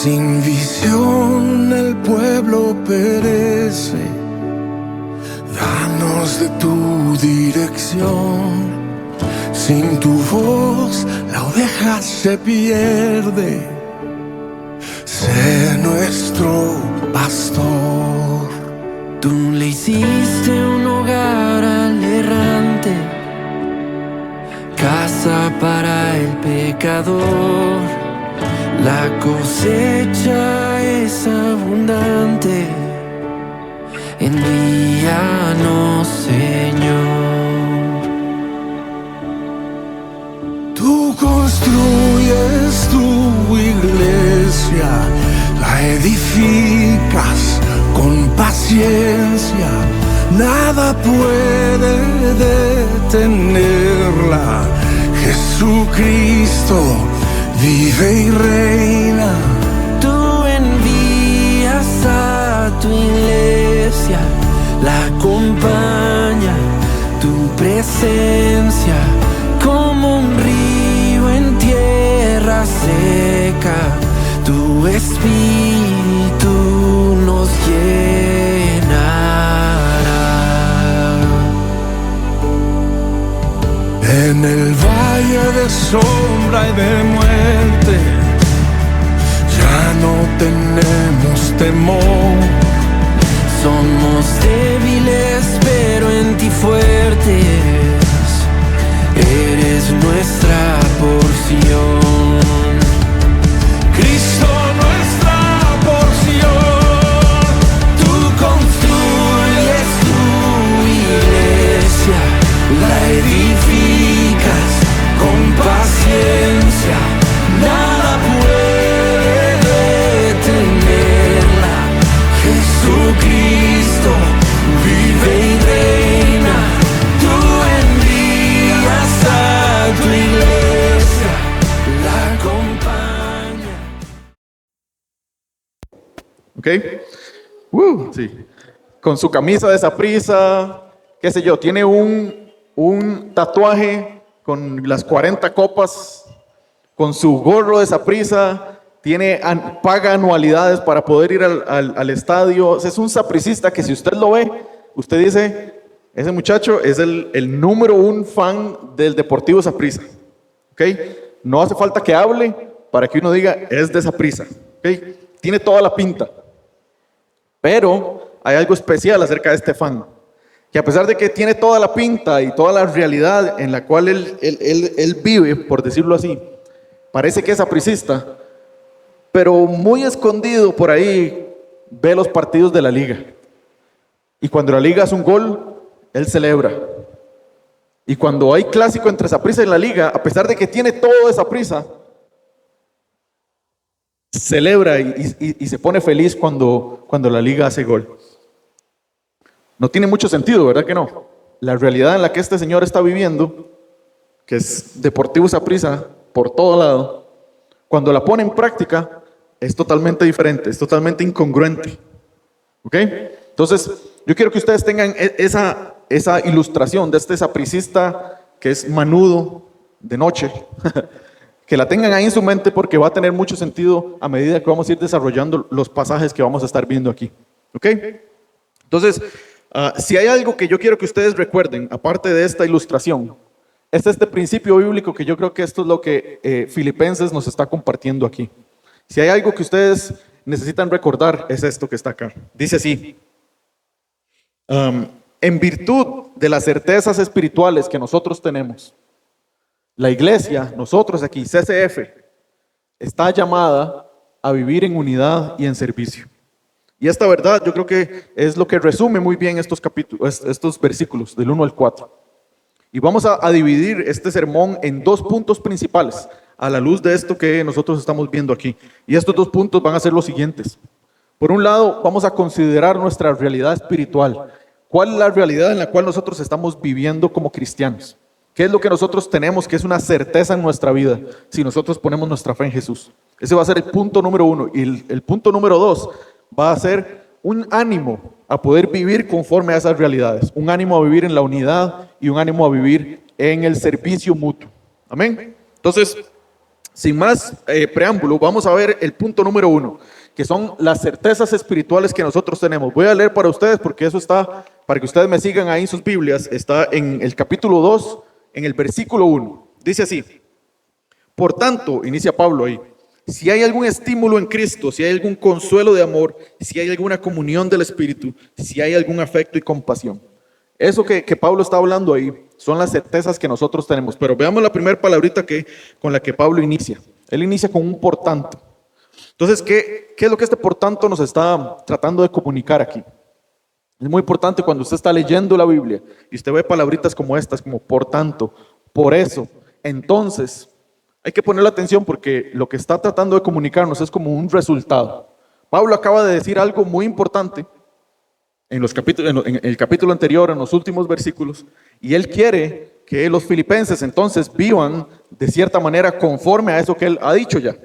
Sin visión el pueblo perece, danos de tu dirección. Sin tu voz la oveja se pierde, sé nuestro pastor. Tú le hiciste un hogar al errante, casa para el pecador. La cosecha es abundante, envíanos, Señor. Tú construyes tu iglesia, la edificas con paciencia, nada puede detenerla. Jesucristo vive y reina. Tú envías a tu iglesia, la acompaña tu presencia como un río en tierra seca. Tu espíritu nos llenará. En el valle de sombra y de muerte ya no tenemos temor. Somos débiles pero en ti fuertes, eres nuestra porción. Cristo nuestra porción. Tú construyes tu iglesia, la edificas con paciencia, nada puede detenerla. Jesucristo vive y reina. Tú envías a tu iglesia, la acompaña. ¿Ok? Sí. Con su camisa de Saprissa, qué sé yo, tiene un tatuaje con las 40 copas, con su gorro de Saprissa, paga anualidades para poder ir al estadio. Es un sapricista que si usted lo ve, usted dice, ese muchacho es el número 1 fan del Deportivo Saprissa. ¿Ok? No hace falta que hable para que uno diga, es de Saprissa. ¿Ok? Tiene toda la pinta. Pero hay algo especial acerca de este fan, que a pesar de que tiene toda la pinta y toda la realidad en la cual él vive, por decirlo así, parece que es sapricista, pero muy escondido por ahí ve los partidos de la liga. Y cuando la liga hace un gol, él celebra. Y cuando hay clásico entre Saprissa y la liga, a pesar de que tiene todo de Saprissa, celebra y se pone feliz cuando la liga hace gol. No tiene mucho sentido, ¿verdad que no? La realidad en la que este señor está viviendo, que es Deportivo Saprissa por todo lado, cuando la pone en práctica, es totalmente diferente, es totalmente incongruente. ¿Ok? Entonces, yo quiero que ustedes tengan esa ilustración de este sapricista que es manudo de noche, que la tengan ahí en su mente porque va a tener mucho sentido a medida que vamos a ir desarrollando los pasajes que vamos a estar viendo aquí. ¿Ok? Entonces, si hay algo que yo quiero que ustedes recuerden, aparte de esta ilustración, es este principio bíblico que yo creo que esto es lo que Filipenses nos está compartiendo aquí. Si hay algo que ustedes necesitan recordar, es esto que está acá. Dice así, en virtud de las certezas espirituales que nosotros tenemos, la iglesia, nosotros aquí, CCF, está llamada a vivir en unidad y en servicio. Y esta verdad yo creo que es lo que resume muy bien estos versículos del 1 al 4. Y vamos a dividir este sermón en 2 puntos principales a la luz de esto que nosotros estamos viendo aquí. Y estos 2 puntos van a ser los siguientes. Por un lado, vamos a considerar nuestra realidad espiritual. ¿Cuál es la realidad en la cual nosotros estamos viviendo como cristianos? ¿Qué es lo que nosotros tenemos que es una certeza en nuestra vida si nosotros ponemos nuestra fe en Jesús? Ese va a ser el punto número 1. Y el punto número 2 va a ser un ánimo a poder vivir conforme a esas realidades. Un ánimo a vivir en la unidad y un ánimo a vivir en el servicio mutuo. Amén. Entonces, sin más preámbulo, vamos a ver el punto número 1, que son las certezas espirituales que nosotros tenemos. Voy a leer para ustedes porque eso está, para que ustedes me sigan ahí en sus Biblias, está en el capítulo 2, en el versículo 1. Dice así: por tanto, inicia Pablo ahí, si hay algún estímulo en Cristo, si hay algún consuelo de amor, si hay alguna comunión del Espíritu, si hay algún afecto y compasión. Eso que Pablo está hablando ahí son las certezas que nosotros tenemos. Pero veamos la primera palabrita con la que Pablo inicia. Él inicia con un por tanto. Entonces, ¿qué es lo que este por tanto nos está tratando de comunicar aquí? Es muy importante cuando usted está leyendo la Biblia y usted ve palabritas como estas, como por tanto, por eso, entonces. Hay que ponerle atención porque lo que está tratando de comunicarnos es como un resultado. Pablo acaba de decir algo muy importante en el capítulo anterior, en los últimos versículos, y él quiere que los filipenses entonces vivan de cierta manera conforme a eso que él ha dicho ya.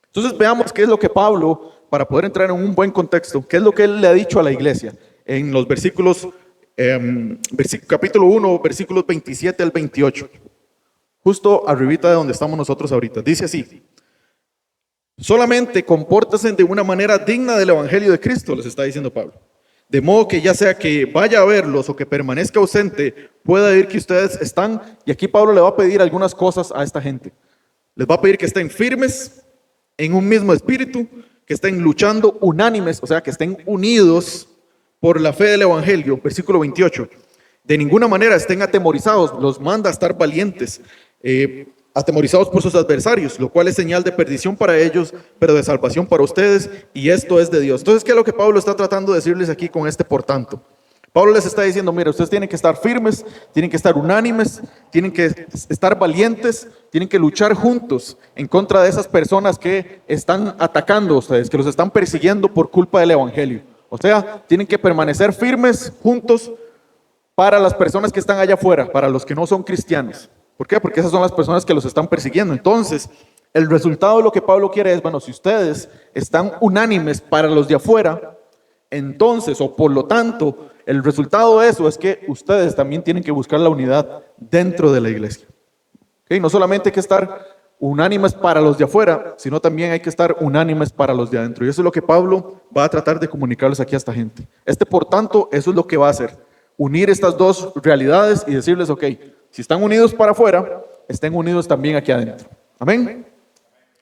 Entonces veamos qué es lo que Pablo, para poder entrar en un buen contexto, qué es lo que él le ha dicho a la iglesia en los versículos, capítulo 1, versículos 27 al 28. Justo arribita de donde estamos nosotros ahorita. Dice así: solamente compórtense de una manera digna del evangelio de Cristo, les está diciendo Pablo. De modo que ya sea que vaya a verlos o que permanezca ausente, pueda ver que ustedes están, y aquí Pablo le va a pedir algunas cosas a esta gente. Les va a pedir que estén firmes en un mismo espíritu, que estén luchando unánimes, o sea, que estén unidos por la fe del evangelio. Versículo 28. De ninguna manera estén atemorizados, los manda a estar valientes, atemorizados por sus adversarios, lo cual es señal de perdición para ellos, pero de salvación para ustedes, y esto es de Dios. Entonces, ¿qué es lo que Pablo está tratando de decirles aquí con este por tanto? Pablo les está diciendo, mira, ustedes tienen que estar firmes, tienen que estar unánimes, tienen que estar valientes, tienen que luchar juntos en contra de esas personas que están atacando a ustedes, que los están persiguiendo por culpa del evangelio. O sea, tienen que permanecer firmes juntos para las personas que están allá afuera, para los que no son cristianos. ¿Por qué? Porque esas son las personas que los están persiguiendo. Entonces, el resultado de lo que Pablo quiere es, bueno, si ustedes están unánimes para los de afuera, entonces, o por lo tanto, el resultado de eso es que ustedes también tienen que buscar la unidad dentro de la iglesia. ¿Okay? No solamente hay que estar unánimes para los de afuera, sino también hay que estar unánimes para los de adentro. Y eso es lo que Pablo va a tratar de comunicarles aquí a esta gente. Por tanto, eso es lo que va a hacer. Unir estas dos realidades y decirles, ok, si están unidos para afuera, estén unidos también aquí adentro. Amén.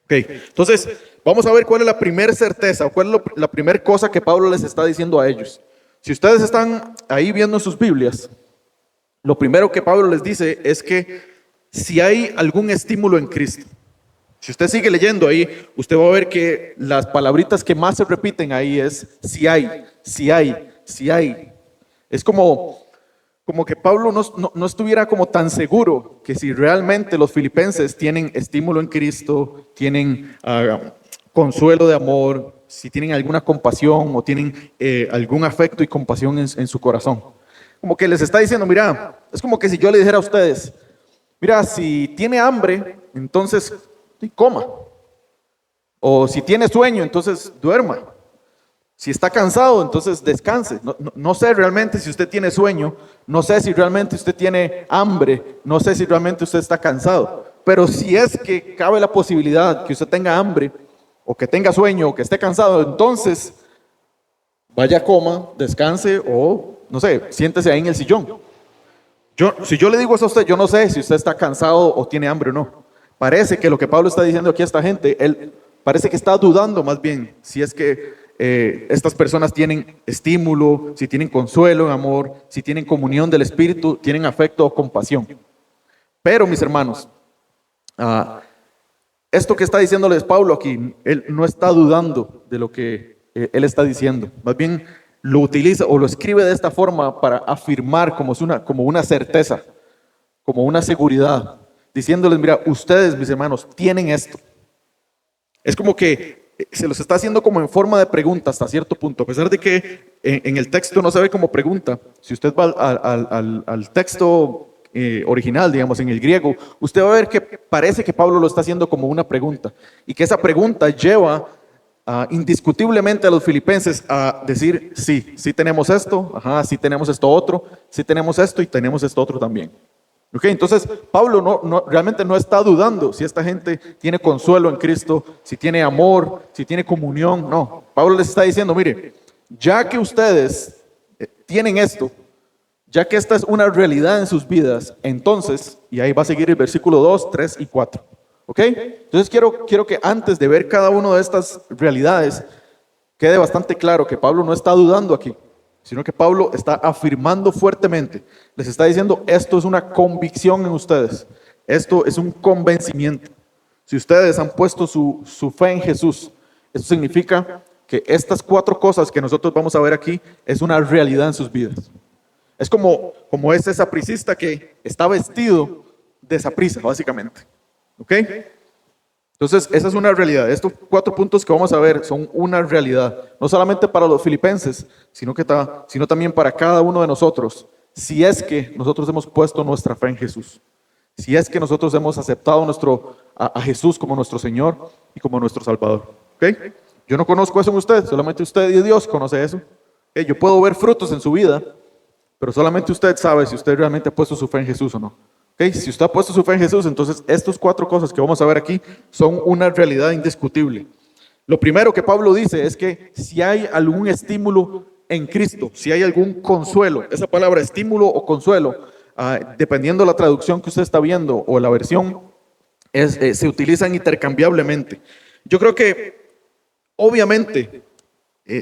Ok, entonces vamos a ver cuál es la primera certeza, o cuál es la primera cosa que Pablo les está diciendo a ellos. Si ustedes están ahí viendo en sus Biblias, lo primero que Pablo les dice es que si hay algún estímulo en Cristo. Si usted sigue leyendo ahí, usted va a ver que las palabritas que más se repiten ahí es si hay, si hay, si hay. Es como que Pablo no estuviera como tan seguro que si realmente los filipenses tienen estímulo en Cristo, tienen consuelo de amor, si tienen alguna compasión o tienen algún afecto y compasión en su corazón. Como que les está diciendo, mira, es como que si yo le dijera a ustedes, mira, si tiene hambre, entonces coma. O si tiene sueño, entonces duerma. Si está cansado, entonces descanse. No sé realmente si usted tiene sueño, no sé si realmente usted tiene hambre, no sé si realmente usted está cansado. Pero si es que cabe la posibilidad que usted tenga hambre, o que tenga sueño, o que esté cansado, entonces vaya, coma, descanse, o no sé, siéntese ahí en el sillón. Si yo le digo eso a usted, yo no sé si usted está cansado o tiene hambre o no. Parece que lo que Pablo está diciendo aquí a esta gente, él parece que está dudando más bien si es que estas personas tienen estímulo, si tienen consuelo en amor, si tienen comunión del Espíritu, tienen afecto o compasión. Pero mis hermanos, esto que está diciéndoles Pablo aquí, él no está dudando de lo que él está diciendo. Más bien lo utiliza o lo escribe de esta forma para afirmar como una certeza, como una seguridad, diciéndoles, mira, ustedes, mis hermanos, tienen esto. Es como que se los está haciendo como en forma de pregunta hasta cierto punto, a pesar de que en el texto no se ve como pregunta. Si usted va al texto original, digamos, en el griego, usted va a ver que parece que Pablo lo está haciendo como una pregunta, y que esa pregunta lleva indiscutiblemente a los filipenses a decir, sí tenemos esto, sí tenemos esto otro, sí tenemos esto y tenemos esto otro también. ¿Ok? Entonces, Pablo realmente no está dudando si esta gente tiene consuelo en Cristo, si tiene amor, si tiene comunión. No, Pablo les está diciendo, mire, ya que ustedes tienen esto, ya que esta es una realidad en sus vidas, entonces, y ahí va a seguir el versículo 2, 3 y 4. ¿Ok? Entonces quiero que antes de ver cada una de estas realidades, quede bastante claro que Pablo no está dudando aquí, sino que Pablo está afirmando fuertemente. Les está diciendo, esto es una convicción en ustedes. Esto es un convencimiento. Si ustedes han puesto su fe en Jesús, eso significa que estas 4 cosas que nosotros vamos a ver aquí es una realidad en sus vidas. Es como ese sapricista que está vestido de saprisa, básicamente. ¿Ok? Entonces, esa es una realidad. Estos 4 puntos que vamos a ver son una realidad. No solamente para los filipenses, sino también para cada uno de nosotros. Si es que nosotros hemos puesto nuestra fe en Jesús. Si es que nosotros hemos aceptado a Jesús como nuestro Señor y como nuestro Salvador. ¿Ok? Yo no conozco eso en usted, solamente usted y Dios conoce eso. ¿Ok? Yo puedo ver frutos en su vida, pero solamente usted sabe si usted realmente ha puesto su fe en Jesús o no. ¿Okay? Si usted ha puesto su fe en Jesús, entonces estas 4 cosas que vamos a ver aquí son una realidad indiscutible. Lo primero que Pablo dice es que si hay algún estímulo en Cristo, si hay algún consuelo, esa palabra estímulo o consuelo, dependiendo de la traducción que usted está viendo o la versión, se utilizan intercambiablemente. Yo creo que obviamente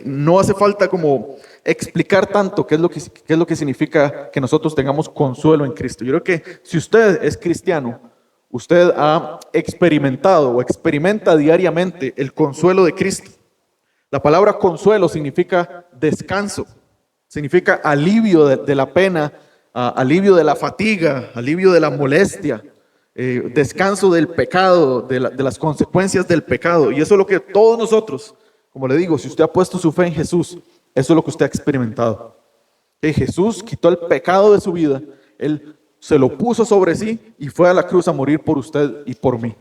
no hace falta como explicar tanto qué es lo que significa que nosotros tengamos consuelo en Cristo. Yo creo que si usted es cristiano, usted ha experimentado o experimenta diariamente el consuelo de Cristo. La palabra consuelo significa descanso, significa alivio de la pena, alivio de la fatiga, alivio de la molestia, descanso del pecado, de las consecuencias del pecado. Y eso es lo que todos nosotros, como le digo, si usted ha puesto su fe en Jesús, eso es lo que usted ha experimentado. Que Jesús quitó el pecado de su vida, Él se lo puso sobre sí y fue a la cruz a morir por usted y por mí.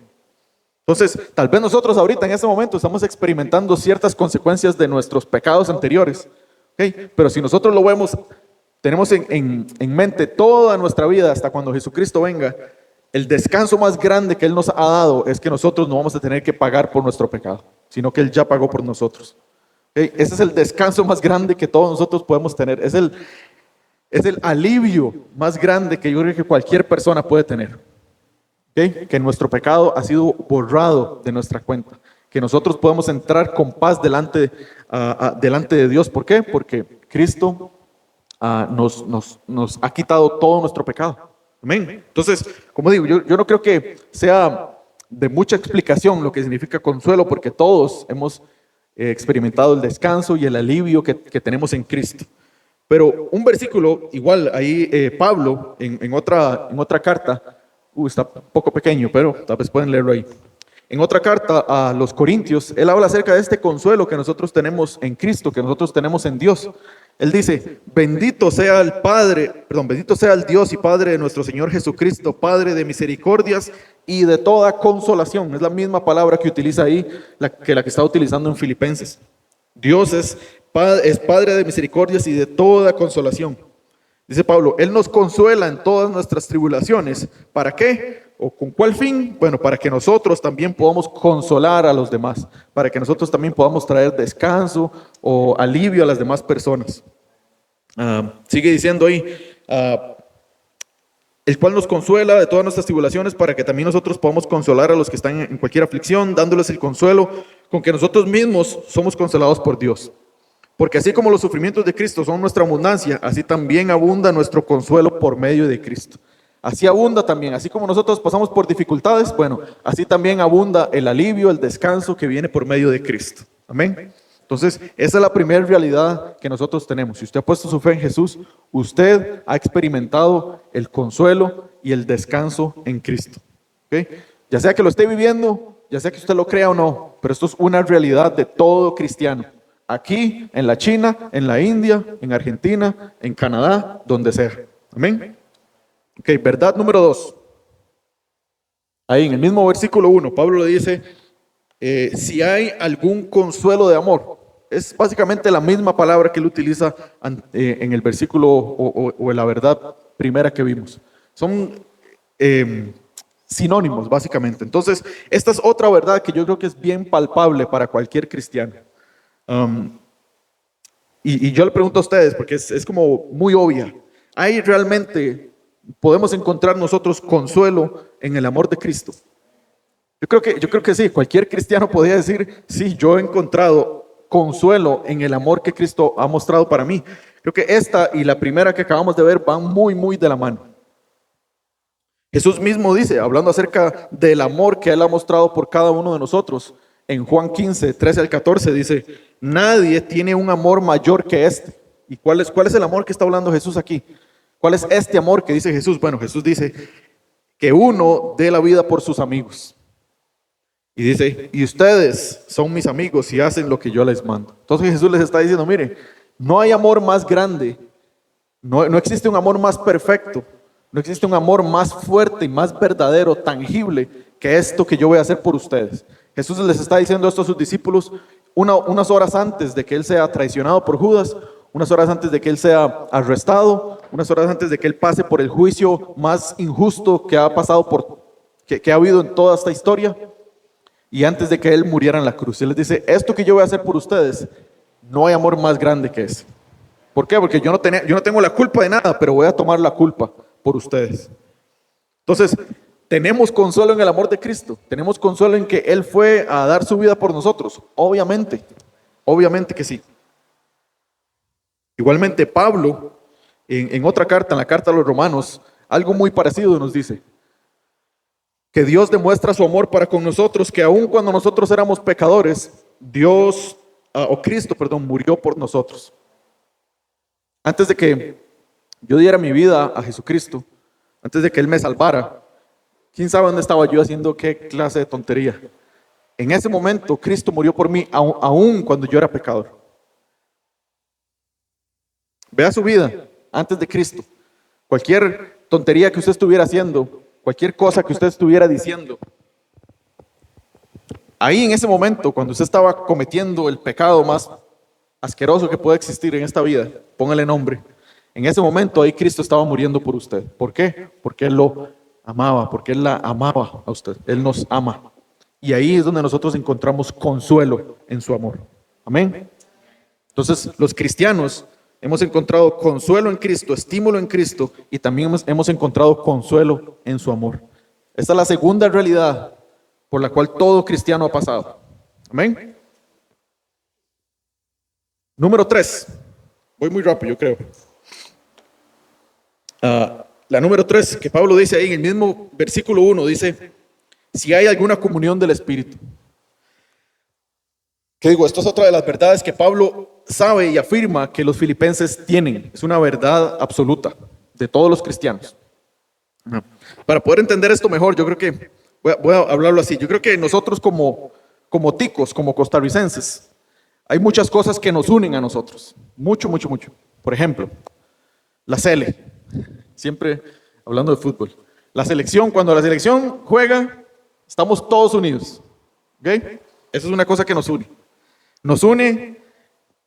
Entonces, tal vez nosotros ahorita en este momento estamos experimentando ciertas consecuencias de nuestros pecados anteriores. ¿Okay? Pero si nosotros lo vemos, tenemos en mente toda nuestra vida hasta cuando Jesucristo venga, el descanso más grande que Él nos ha dado es que nosotros no vamos a tener que pagar por nuestro pecado, sino que Él ya pagó por nosotros. ¿Okay? Ese es el descanso más grande que todos nosotros podemos tener. Es el alivio más grande que yo creo que cualquier persona puede tener. ¿Okay? Que nuestro pecado ha sido borrado de nuestra cuenta. Que nosotros podemos entrar con paz delante de Dios. ¿Por qué? Porque Cristo nos ha quitado todo nuestro pecado. Amén. Entonces, como digo, yo no creo que sea de mucha explicación lo que significa consuelo, porque todos hemos experimentado el descanso y el alivio que tenemos en Cristo. Pero un versículo, igual ahí Pablo, en otra carta, está un poco pequeño, pero tal vez pueden leerlo ahí. En otra carta a los Corintios, él habla acerca de este consuelo que nosotros tenemos en Cristo, que nosotros tenemos en Dios. Él dice, bendito sea el Dios y Padre de nuestro Señor Jesucristo, Padre de misericordias y de toda consolación. Es la misma palabra que utiliza ahí, que está utilizando en Filipenses. Dios es Padre de misericordias y de toda consolación. Dice Pablo, Él nos consuela en todas nuestras tribulaciones. ¿Para qué? ¿O con cuál fin? Bueno, para que nosotros también podamos consolar a los demás, para que nosotros también podamos traer descanso o alivio a las demás personas. Sigue diciendo ahí, el cual nos consuela de todas nuestras tribulaciones, para que también nosotros podamos consolar a los que están en cualquier aflicción, dándoles el consuelo con que nosotros mismos somos consolados por Dios. Porque así como los sufrimientos de Cristo son nuestra abundancia, así también abunda nuestro consuelo por medio de Cristo. Así abunda también, así como nosotros pasamos por dificultades, bueno, así también abunda el alivio, el descanso que viene por medio de Cristo. Amén. Entonces, esa es la primera realidad que nosotros tenemos. Si usted ha puesto su fe en Jesús, usted ha experimentado el consuelo y el descanso en Cristo. ¿Okay? Ya sea que lo esté viviendo, ya sea que usted lo crea o no, pero esto es una realidad de todo cristiano. Aquí, en la China, en la India, en Argentina, en Canadá, donde sea. Amén. Ok, verdad número 2. Ahí en el mismo versículo 1, Pablo le dice, si hay algún consuelo de amor. Es básicamente la misma palabra que él utiliza en el versículo o en la verdad primera que vimos. sinónimos, básicamente. Entonces, esta es otra verdad que yo creo que es bien palpable para cualquier cristiano. Y yo le pregunto a ustedes, porque es como muy obvia. ¿Hay realmente, podemos encontrar nosotros consuelo en el amor de Cristo? Yo creo que sí, cualquier cristiano podría decir, sí, yo he encontrado consuelo en el amor que Cristo ha mostrado para mí. Creo que esta y la primera que acabamos de ver van muy, muy de la mano. Jesús mismo dice, hablando acerca del amor que Él ha mostrado por cada uno de nosotros, en Juan 15, 13 al 14, dice, nadie tiene un amor mayor que este. ¿Y cuál es el amor que está hablando Jesús aquí? ¿Cuál es este amor que dice Jesús? Bueno, Jesús dice que uno dé la vida por sus amigos. Y dice, y ustedes son mis amigos y hacen lo que yo les mando. Entonces Jesús les está diciendo, mire, no hay amor más grande, no existe un amor más perfecto, no existe un amor más fuerte y más verdadero, tangible, que esto que yo voy a hacer por ustedes. Jesús les está diciendo esto a sus discípulos unas horas antes de que Él sea traicionado por Judas, unas horas antes de que Él sea arrestado, unas horas antes de que Él pase por el juicio más injusto que ha pasado que ha habido en toda esta historia, y antes de que Él muriera en la cruz. Él les dice, esto que yo voy a hacer por ustedes, no hay amor más grande que ese. ¿Por qué? Porque yo no tengo la culpa de nada, pero voy a tomar la culpa por ustedes. Entonces, tenemos consuelo en el amor de Cristo. Tenemos consuelo en que Él fue a dar su vida por nosotros. Obviamente que sí. Igualmente Pablo, en otra carta, en la carta a los Romanos, algo muy parecido nos dice. Que Dios demuestra su amor para con nosotros, que aun cuando nosotros éramos pecadores, Cristo murió por nosotros. Antes de que yo diera mi vida a Jesucristo, antes de que Él me salvara, ¿quién sabe dónde estaba yo haciendo qué clase de tontería? En ese momento Cristo murió por mí, aun cuando yo era pecador. Vea su vida antes de Cristo. Cualquier tontería que usted estuviera haciendo, cualquier cosa que usted estuviera diciendo, ahí en ese momento, cuando usted estaba cometiendo el pecado más asqueroso que puede existir en esta vida, póngale nombre, en ese momento ahí Cristo estaba muriendo por usted. ¿Por qué? Porque Él lo amaba, porque Él la amaba a usted. Él nos ama. Y ahí es donde nosotros encontramos consuelo en su amor. Amén. Entonces, los cristianos hemos encontrado consuelo en Cristo, estímulo en Cristo, y también hemos encontrado consuelo en su amor. Esta es la segunda realidad por la cual todo cristiano ha pasado. Amén. Número 3. Voy muy rápido, yo creo. La número 3 que Pablo dice ahí en el mismo versículo 1, dice, si hay alguna comunión del Espíritu. ¿Qué digo? Esto es otra de las verdades que Pablo sabe y afirma que los filipenses tienen. Es una verdad absoluta de todos los cristianos. Para poder entender esto mejor, yo creo que voy a hablarlo así. Yo creo que nosotros como ticos, como costarricenses, hay muchas cosas que nos unen a nosotros. Mucho. Por ejemplo, la Sele. Siempre hablando de fútbol. La selección, cuando la selección juega, estamos todos unidos. ¿Okay? Eso es una cosa que nos une. Nos une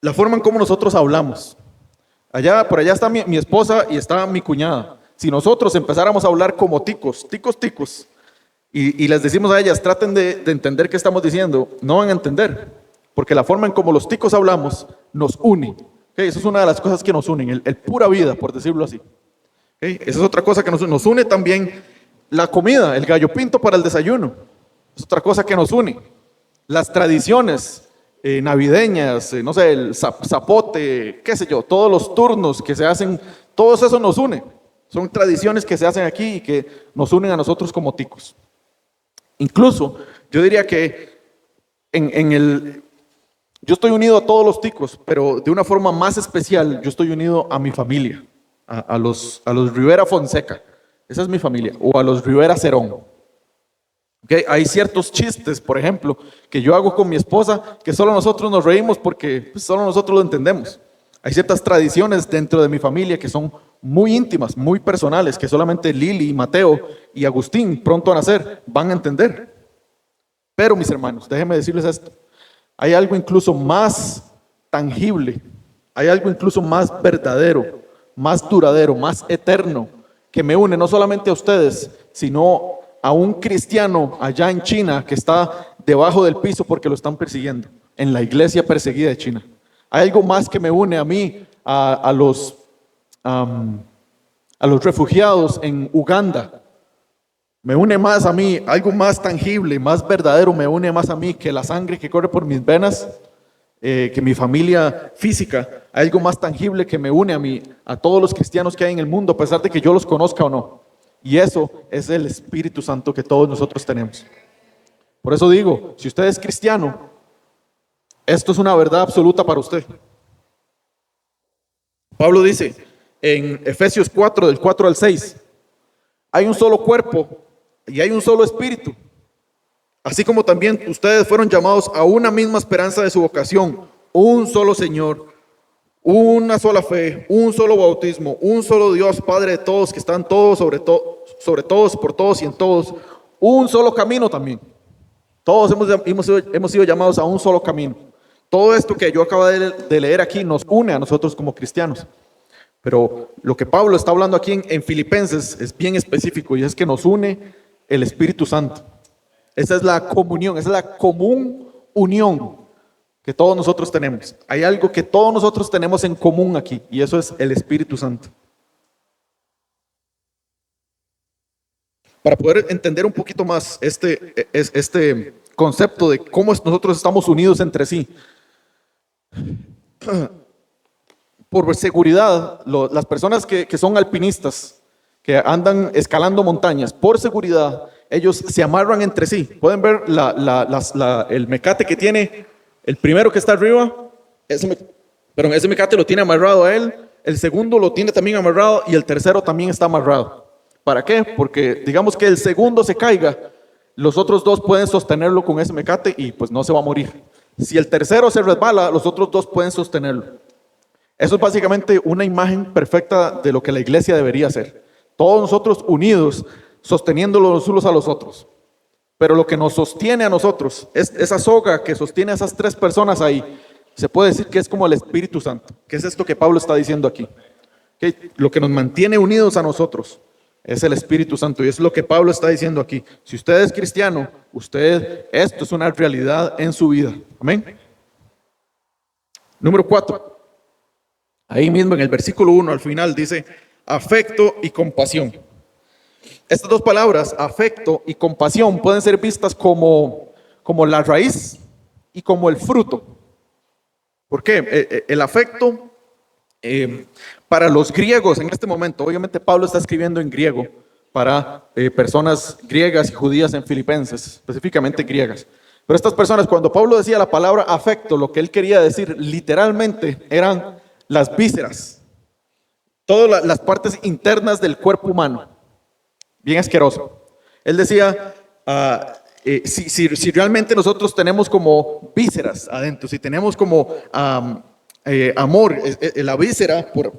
la forma en cómo nosotros hablamos. Por allá está mi esposa y está mi cuñada. Si nosotros empezáramos a hablar como ticos, y les decimos a ellas, traten de entender qué estamos diciendo, no van a entender, porque la forma en cómo los ticos hablamos nos une. ¿Okay? Eso es una de las cosas que nos unen, el pura vida, por decirlo así. ¿Okay? Esa es otra cosa que nos une también. La comida, el gallo pinto para el desayuno, es otra cosa que nos une. Las tradiciones navideñas, no sé, el zapote, qué sé yo, todos los turnos que se hacen, todo eso nos une. Son tradiciones que se hacen aquí y que nos unen a nosotros como ticos. Incluso, yo diría que yo estoy unido a todos los ticos, pero de una forma más especial, yo estoy unido a mi familia, a los Rivera Fonseca, esa es mi familia, o a los Rivera Cerón. Okay, hay ciertos chistes, por ejemplo, que yo hago con mi esposa que solo nosotros nos reímos porque solo nosotros lo entendemos. Hay ciertas tradiciones dentro de mi familia que son muy íntimas, muy personales, que solamente Lili, Mateo y Agustín, pronto a nacer, van a entender. Pero mis hermanos, déjenme decirles esto, hay algo incluso más tangible, hay algo incluso más verdadero, más duradero, más eterno que me une no solamente a ustedes, sino a un cristiano allá en China que está debajo del piso porque lo están persiguiendo, en la iglesia perseguida de China. Hay algo más que me une a mí, a los refugiados en Uganda. Me une más a mí, algo más tangible, más verdadero, me une más a mí que la sangre que corre por mis venas, que mi familia física. Hay algo más tangible que me une a mí, a todos los cristianos que hay en el mundo, a pesar de que yo los conozca o no. Y eso es el Espíritu Santo que todos nosotros tenemos. Por eso digo, si usted es cristiano, esto es una verdad absoluta para usted. Pablo dice en Efesios 4, del 4 al 6, hay un solo cuerpo y hay un solo espíritu, así como también ustedes fueron llamados a una misma esperanza de su vocación, un solo Señor, una sola fe, un solo bautismo, un solo Dios, Padre de todos, que están todos sobre todos, por todos y en todos, un solo camino también. Todos hemos sido llamados a un solo camino. Todo esto que yo acabo de leer aquí nos une a nosotros como cristianos. Pero lo que Pablo está hablando aquí en Filipenses es bien específico, y es que nos une el Espíritu Santo. Esa es la comunión, esa es la común unión que todos nosotros tenemos. Hay algo que todos nosotros tenemos en común aquí, y eso es el Espíritu Santo. Para poder entender un poquito más este concepto de cómo nosotros estamos unidos entre sí, por seguridad, las personas que son alpinistas, que andan escalando montañas, por seguridad, ellos se amarran entre sí. Pueden ver el mecate que tiene el primero que está arriba, ese mecate lo tiene amarrado a él, el segundo lo tiene también amarrado y el tercero también está amarrado. ¿Para qué? Porque digamos que el segundo se caiga, los otros dos pueden sostenerlo con ese mecate y pues no se va a morir. Si el tercero se resbala, los otros dos pueden sostenerlo. Eso es básicamente una imagen perfecta de lo que la iglesia debería ser. Todos nosotros unidos, sosteniéndolos los unos a los otros. Pero lo que nos sostiene a nosotros, es esa soga que sostiene a esas tres personas ahí, se puede decir que es como el Espíritu Santo, que es esto que Pablo está diciendo aquí. ¿Okay? Lo que nos mantiene unidos a nosotros es el Espíritu Santo, y es lo que Pablo está diciendo aquí. Si usted es cristiano, esto es una realidad en su vida. Amén. Número 4. Ahí mismo en el versículo 1 al final dice afecto y compasión. Estas dos palabras, afecto y compasión, pueden ser vistas como la raíz y como el fruto. ¿Por qué? El afecto, para los griegos en este momento, obviamente Pablo está escribiendo en griego para personas griegas y judías en Filipenses, específicamente griegas. Pero estas personas, cuando Pablo decía la palabra afecto, lo que él quería decir literalmente eran las vísceras, todas las partes internas del cuerpo humano, bien asqueroso. Él decía, si realmente nosotros tenemos como vísceras adentro, si tenemos como amor, la víscera, por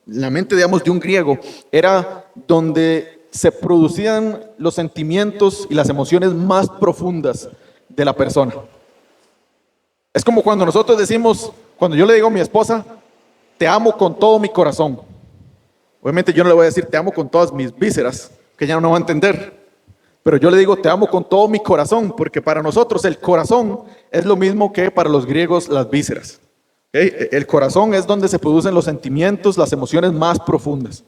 la mente, digamos, de un griego, era donde se producían los sentimientos y las emociones más profundas de la persona. Es como cuando nosotros decimos, cuando yo le digo a mi esposa, te amo con todo mi corazón. Obviamente yo no le voy a decir te amo con todas mis vísceras, que ella no va a entender. Pero yo le digo te amo con todo mi corazón, porque para nosotros el corazón es lo mismo que para los griegos las vísceras. ¿Okay? El corazón es donde se producen los sentimientos, las emociones más profundas.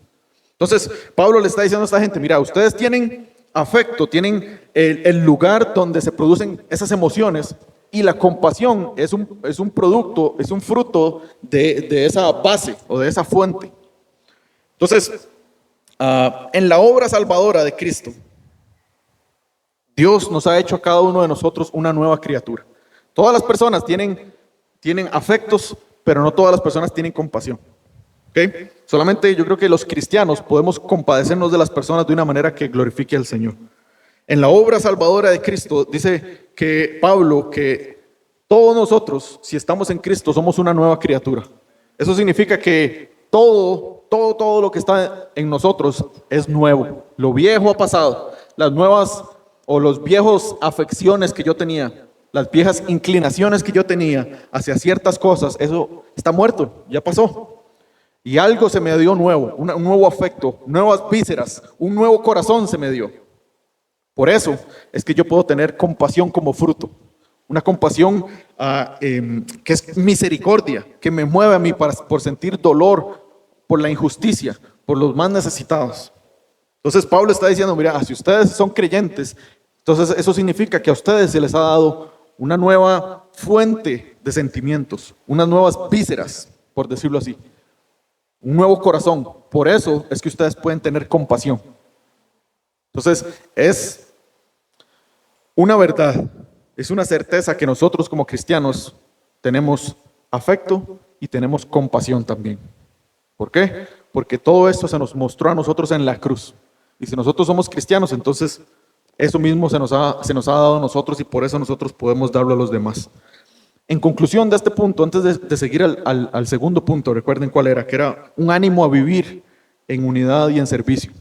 Entonces Pablo le está diciendo a esta gente, mira, ustedes tienen afecto, tienen el lugar donde se producen esas emociones. Y la compasión es un producto, es un fruto de esa base o de esa fuente. Entonces, en la obra salvadora de Cristo, Dios nos ha hecho a cada uno de nosotros una nueva criatura. Todas las personas tienen afectos, pero no todas las personas tienen compasión. ¿Okay? Solamente yo creo que los cristianos podemos compadecernos de las personas de una manera que glorifique al Señor. En la obra salvadora de Cristo dice que Pablo, que todos nosotros, si estamos en Cristo, somos una nueva criatura. Eso significa que todo lo que está en nosotros es nuevo. Lo viejo ha pasado. Las nuevas o los viejos afecciones que yo tenía, las viejas inclinaciones que yo tenía hacia ciertas cosas, eso está muerto, ya pasó. Y algo se me dio nuevo, un nuevo afecto, nuevas vísceras, un nuevo corazón se me dio. Por eso es que yo puedo tener compasión como fruto. Una compasión que es misericordia, que me mueve a mí por sentir dolor por la injusticia, por los más necesitados. Entonces Pablo está diciendo, mira, si ustedes son creyentes, entonces eso significa que a ustedes se les ha dado una nueva fuente de sentimientos, unas nuevas vísceras, por decirlo así, un nuevo corazón. Por eso es que ustedes pueden tener compasión. Entonces es una verdad, es una certeza que nosotros como cristianos tenemos afecto y tenemos compasión también. ¿Por qué? Porque todo esto se nos mostró a nosotros en la cruz. Y si nosotros somos cristianos, entonces eso mismo se nos ha dado a nosotros y por eso nosotros podemos darlo a los demás. En conclusión de este punto, antes de seguir al segundo punto, recuerden cuál era, que era un ánimo a vivir en unidad y en servicio.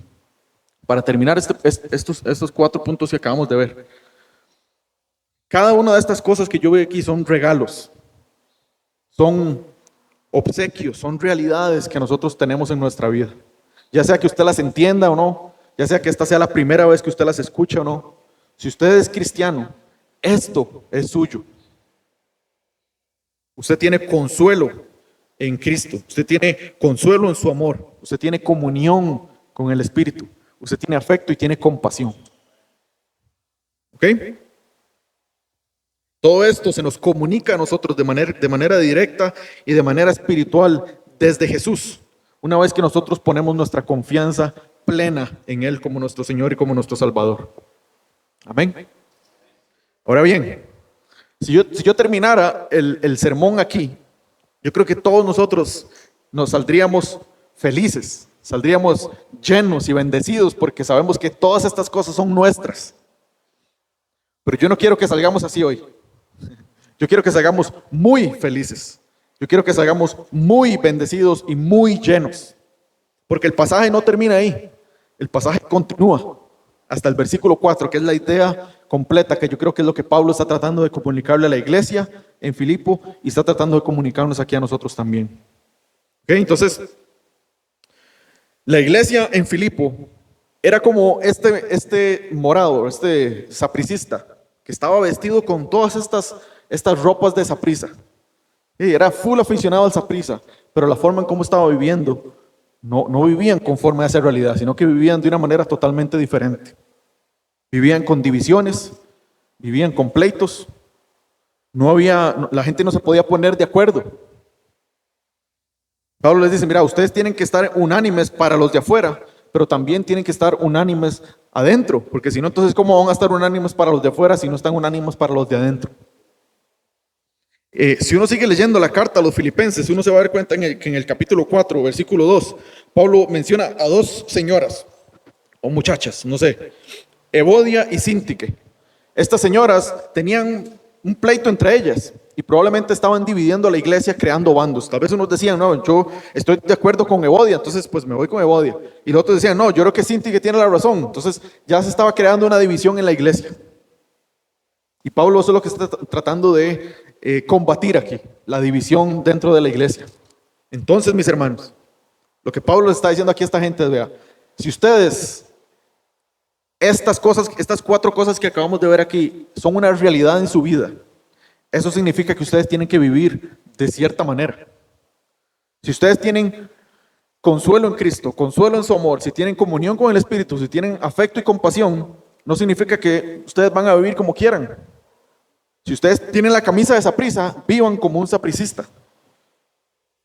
Para terminar estos 4 puntos que acabamos de ver. Cada una de estas cosas que yo veo aquí son regalos, son obsequios, son realidades que nosotros tenemos en nuestra vida. Ya sea que usted las entienda o no, ya sea que esta sea la primera vez que usted las escucha o no. Si usted es cristiano, esto es suyo. Usted tiene consuelo en Cristo, usted tiene consuelo en su amor, usted tiene comunión con el Espíritu, usted tiene afecto y tiene compasión. ¿Ok? Todo esto se nos comunica a nosotros de manera directa y de manera espiritual desde Jesús, una vez que nosotros ponemos nuestra confianza plena en Él como nuestro Señor y como nuestro Salvador. Amén. Ahora bien, si yo terminara el sermón aquí, yo creo que todos nosotros nos saldríamos felices, saldríamos llenos y bendecidos porque sabemos que todas estas cosas son nuestras. Pero yo no quiero que salgamos así hoy. Yo quiero que salgamos muy felices. Yo quiero que salgamos muy bendecidos y muy llenos. Porque el pasaje no termina ahí. El pasaje continúa hasta el versículo 4, que es la idea completa, que yo creo que es lo que Pablo está tratando de comunicarle a la iglesia en Filipo y está tratando de comunicarnos aquí a nosotros también. ¿Okay? Entonces, la iglesia en Filipo era como este morado, este sapricista, que estaba vestido con todas estas ropas de saprisa. Y era full aficionado al saprisa, pero la forma en cómo estaba viviendo, no vivían conforme a esa realidad, sino que vivían de una manera totalmente diferente. Vivían con divisiones, vivían con pleitos, la gente no se podía poner de acuerdo. Pablo les dice, mira, ustedes tienen que estar unánimes para los de afuera, pero también tienen que estar unánimes adentro, porque si no, entonces ¿cómo van a estar unánimes para los de afuera si no están unánimes para los de adentro? Si uno sigue leyendo la carta a los filipenses, uno se va a dar cuenta que en el capítulo 4, versículo 2, Pablo menciona a 2 señoras, o muchachas, no sé, Evodia y Síntique. Estas señoras tenían un pleito entre ellas y probablemente estaban dividiendo la iglesia, creando bandos. Tal vez unos decían, no, yo estoy de acuerdo con Evodia, entonces pues me voy con Evodia. Y los otros decían, no, yo creo que Síntique tiene la razón. Entonces ya se estaba creando una división en la iglesia. Y Pablo eso es lo que está tratando de combatir aquí, la división dentro de la iglesia. Entonces, mis hermanos, lo que Pablo está diciendo aquí a esta gente es, vea, si ustedes, estas 4 cosas que acabamos de ver aquí, son una realidad en su vida, eso significa que ustedes tienen que vivir de cierta manera. Si ustedes tienen consuelo en Cristo, consuelo en su amor, si tienen comunión con el Espíritu, si tienen afecto y compasión, no significa que ustedes van a vivir como quieran. Si ustedes tienen la camisa de saprisa, vivan como un sapricista.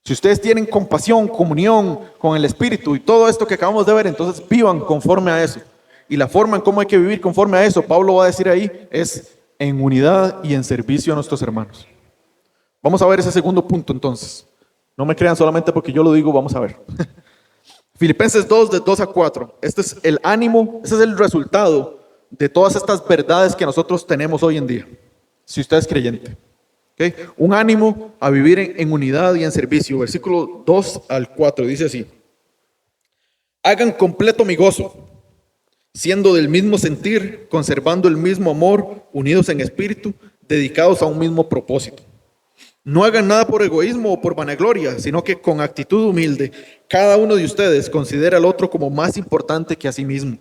Si ustedes tienen compasión, comunión con el Espíritu y todo esto que acabamos de ver, entonces vivan conforme a eso. Y la forma en cómo hay que vivir conforme a eso, Pablo va a decir ahí, es en unidad y en servicio a nuestros hermanos. Vamos a ver ese segundo punto entonces. No me crean solamente porque yo lo digo, vamos a ver. Filipenses 2, de 2 a 4. Este es el ánimo, este es el resultado de todas estas verdades que nosotros tenemos hoy en día. Si usted es creyente. ¿Okay? Un ánimo a vivir en unidad y en servicio. Versículo 2 al 4 dice así. Hagan completo mi gozo, siendo del mismo sentir, conservando el mismo amor, unidos en espíritu, dedicados a un mismo propósito. No hagan nada por egoísmo o por vanagloria, sino que con actitud humilde, cada uno de ustedes considera al otro como más importante que a sí mismo.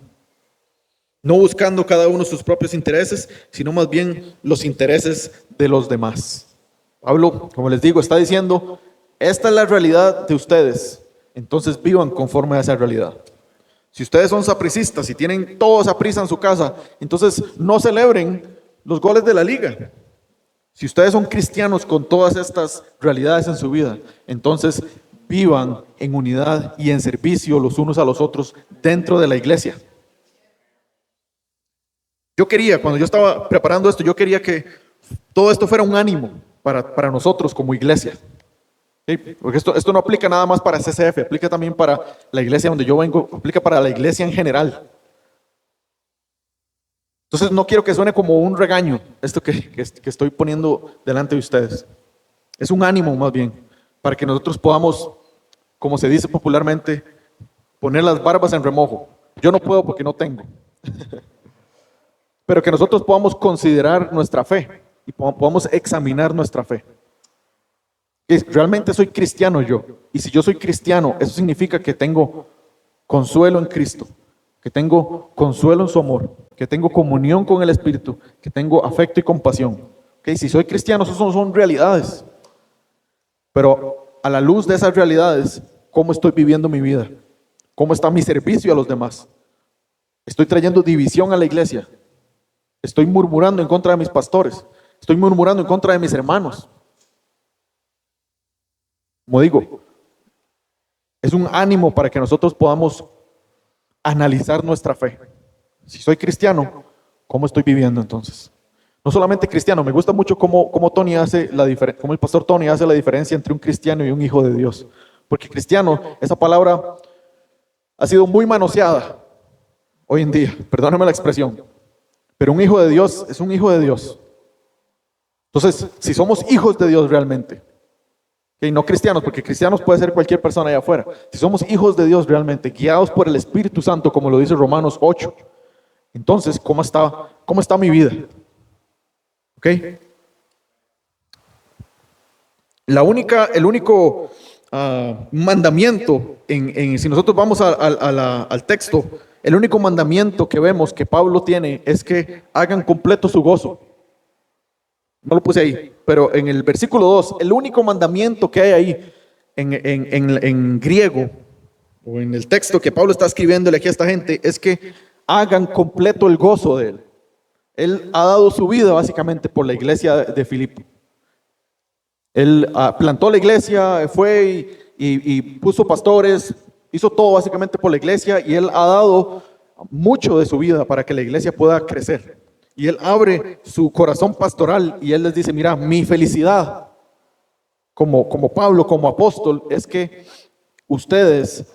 No buscando cada uno sus propios intereses, sino más bien los intereses de los demás. Pablo, como les digo, está diciendo, esta es la realidad de ustedes, entonces vivan conforme a esa realidad. Si ustedes son sapricistas y tienen toda esa prisa en su casa, entonces no celebren los goles de la liga. Si ustedes son cristianos con todas estas realidades en su vida, entonces vivan en unidad y en servicio los unos a los otros dentro de la iglesia. Cuando yo estaba preparando esto, yo quería que todo esto fuera un ánimo para nosotros como iglesia. ¿Sí? Porque esto no aplica nada más para CCF, aplica también para la iglesia donde yo vengo, aplica para la iglesia en general. Entonces no quiero que suene como un regaño esto que estoy poniendo delante de ustedes. Es un ánimo más bien, para que nosotros podamos, como se dice popularmente, poner las barbas en remojo. Yo no puedo porque no tengo. Pero que nosotros podamos considerar nuestra fe y podamos examinar nuestra fe. ¿Realmente soy cristiano yo? Y si yo soy cristiano, eso significa que tengo consuelo en Cristo, que tengo consuelo en su amor, que tengo comunión con el Espíritu, que tengo afecto y compasión. Si soy cristiano, eso son realidades. Pero a la luz de esas realidades, ¿cómo estoy viviendo mi vida? ¿Cómo está mi servicio a los demás? ¿Estoy trayendo división a la iglesia? ¿Estoy murmurando en contra de mis pastores? ¿Estoy murmurando en contra de mis hermanos? Como digo, es un ánimo para que nosotros podamos analizar nuestra fe. Si soy cristiano, ¿cómo estoy viviendo entonces? No solamente cristiano, me gusta mucho cómo el pastor Tony hace la diferencia entre un cristiano y un hijo de Dios. Porque cristiano, esa palabra ha sido muy manoseada hoy en día, perdóname la expresión. Pero un hijo de Dios es un hijo de Dios. Entonces, si somos hijos de Dios realmente, y no cristianos, porque cristianos puede ser cualquier persona allá afuera. Si somos hijos de Dios realmente, guiados por el Espíritu Santo, como lo dice Romanos 8, entonces, ¿cómo está mi vida? ¿Ok? El único mandamiento, si nosotros vamos al texto, el único mandamiento que vemos que Pablo tiene es que hagan completo su gozo. No lo puse ahí, pero en el versículo 2, el único mandamiento que hay ahí en griego, o en el texto que Pablo está escribiéndole aquí a esta gente, es que hagan completo el gozo de él. Él ha dado su vida básicamente por la iglesia de Filipo. Él plantó la iglesia, fue y puso pastores, hizo todo básicamente por la iglesia, y él ha dado mucho de su vida para que la iglesia pueda crecer. Y él abre su corazón pastoral y él les dice, mira, mi felicidad como Pablo, como apóstol, es que ustedes